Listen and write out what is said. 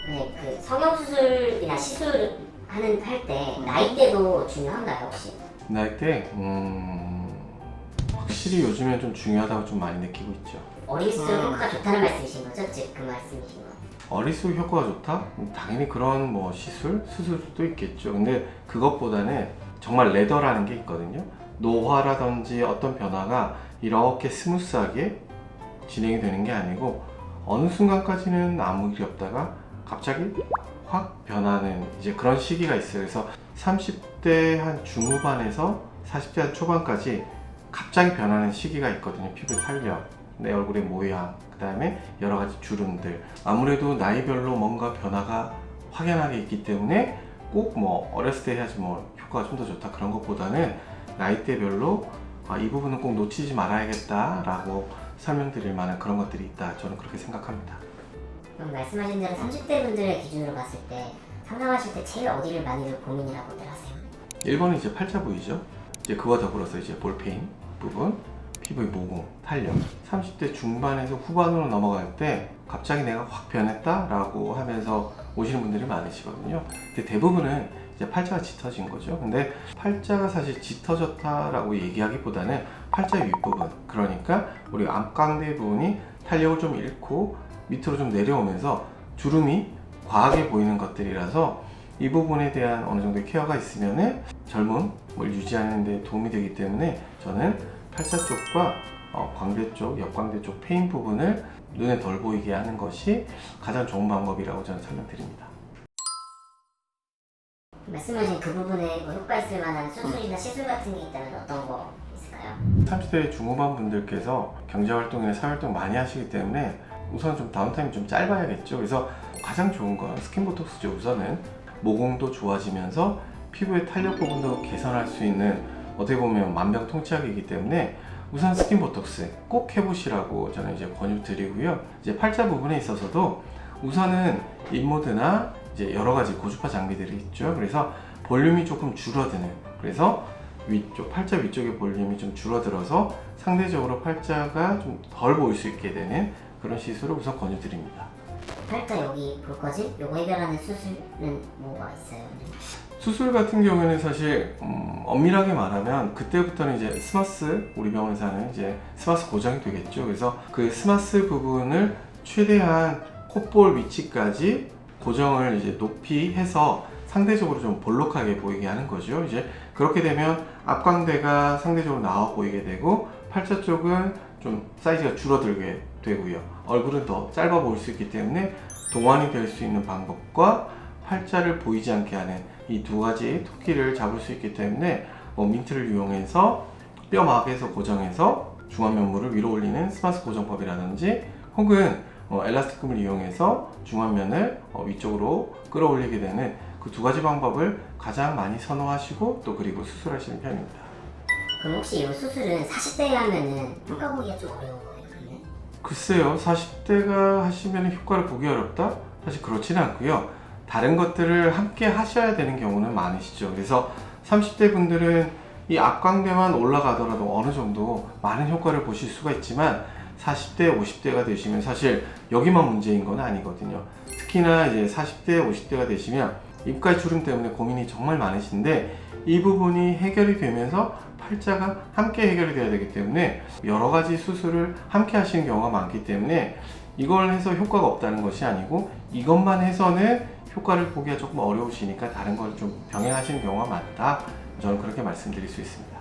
네, 그 성형수술이나 시술을 할 때 나이대도 중요한가요 혹시? 나이대 확실히 요즘엔 좀 중요하다고 좀 많이 느끼고 있죠. 어릴수록 효과가 좋다는 말씀이신 거죠? 즉 그 말씀이신 거. 어릴수록 효과가 좋다? 당연히 그런 뭐 수술도 있겠죠. 근데 그것보다는 정말 레더라는 게 있거든요. 노화라든지 어떤 변화가 이렇게 스무스하게 진행이 되는 게 아니고 어느 순간까지는 아무 일이 없다가 갑자기 확 변하는 이제 그런 시기가 있어요. 그래서 30대 한 중후반에서 40대 한 초반까지 갑자기 변하는 시기가 있거든요. 피부 탄력, 내 얼굴의 모양, 그 다음에 여러 가지 주름들. 아무래도 나이별로 뭔가 변화가 확연하게 있기 때문에 꼭 뭐 어렸을 때 해야지 뭐 효과가 좀 더 좋다 그런 것보다는 나이대별로 이 부분은 꼭 놓치지 말아야겠다라고 설명드릴 만한 그런 것들이 있다. 저는 그렇게 생각합니다. 그럼 말씀하신 대로 30대 분들의 기준으로 봤을 때 상담하실 때 제일 어디를 많이들 고민이라고들 하세요? 1번은 이제 팔자 부위죠. 이제 그와 더불어서 이제 볼페인 부분, 피부의 모공, 탄력. 30대 중반에서 후반으로 넘어갈 때 갑자기 내가 확 변했다라고 하면서 오시는 분들이 많으시거든요. 근데 대부분은 이제 팔자가 짙어진 거죠. 근데 팔자가 사실 짙어졌다라고 얘기하기보다는 팔자 윗부분, 그러니까 우리 앞광대 부분이 탄력을 좀 잃고 밑으로 좀 내려오면서 주름이 과하게 보이는 것들이라서 이 부분에 대한 어느 정도의 케어가 있으면은 젊음을 유지하는 데 도움이 되기 때문에 저는 팔자 쪽과 광대 쪽, 옆광대 쪽 페인 부분을 눈에 덜 보이게 하는 것이 가장 좋은 방법이라고 저는 설명드립니다. 말씀하신 그 부분에 뭐 효과 있을 만한 수술이나 시술 같은 게 있다면 어떤 거 있을까요? 30대 중후반 분들께서 경제활동이나 사회활동 많이 하시기 때문에 우선 좀 다운타임이 좀 짧아야겠죠. 그래서 가장 좋은 건 스킨보톡스죠. 우선은 모공도 좋아지면서 피부의 탄력 부분도 개선할 수 있는 어떻게 보면 만병통치약이기 때문에 우선 스킨보톡스 꼭 해보시라고 저는 이제 권유드리고요. 이제 팔자 부분에 있어서도 우선은 인모드나 이제 여러 가지 고주파 장비들이 있죠. 그래서 볼륨이 조금 줄어드는, 그래서 위쪽 팔자 위쪽의 볼륨이 좀 줄어들어서 상대적으로 팔자가 좀 덜 보일 수 있게 되는 그런 시술을 우선 권유드립니다. 팔자 여기 볼거지? 요거 해결하는 수술은 뭐가 있어요? 수술 같은 경우에는 사실 엄밀하게 말하면 그때부터는 이제 스마스, 우리 병원에서 하는 이제 스마스 고정이 되겠죠. 그래서 그 스마스 부분을 최대한 콧볼 위치까지 고정을 이제 높이 해서 상대적으로 좀 볼록하게 보이게 하는 거죠. 이제 그렇게 되면 앞광대가 상대적으로 나와 보이게 되고 팔자 쪽은 좀 사이즈가 줄어들게 되고요. 얼굴은 더 짧아 보일 수 있기 때문에 동안이 될 수 있는 방법과 팔자를 보이지 않게 하는 이 두 가지 토끼를 잡을 수 있기 때문에 민트를 이용해서 뼈막에서 고정해서 중안면물을 위로 올리는 스마스 고정법이라든지 혹은 엘라스틱금을 이용해서 중안면을 위쪽으로 끌어올리게 되는 그 두 가지 방법을 가장 많이 선호하시고 또 그리고 수술하시는 편입니다. 그럼 혹시 이 수술은 40대에 하면은 효과 보기가 좀 어려운 거예요? 그러면? 글쎄요, 40대가 하시면 효과를 보기 어렵다? 사실 그렇지는 않고요. 다른 것들을 함께 하셔야 되는 경우는 많으시죠. 그래서 30대 분들은 이 앞광대만 올라가더라도 어느 정도 많은 효과를 보실 수가 있지만 40대, 50대가 되시면 사실 여기만 문제인 건 아니거든요. 특히나 이제 40대, 50대가 되시면 입가의 주름 때문에 고민이 정말 많으신데 이 부분이 해결이 되면서 팔자가 함께 해결이 돼야 되기 때문에 여러 가지 수술을 함께 하시는 경우가 많기 때문에 이걸 해서 효과가 없다는 것이 아니고 이것만 해서는 효과를 보기가 조금 어려우시니까 다른 걸 좀 병행하시는 경우가 많다. 저는 그렇게 말씀드릴 수 있습니다.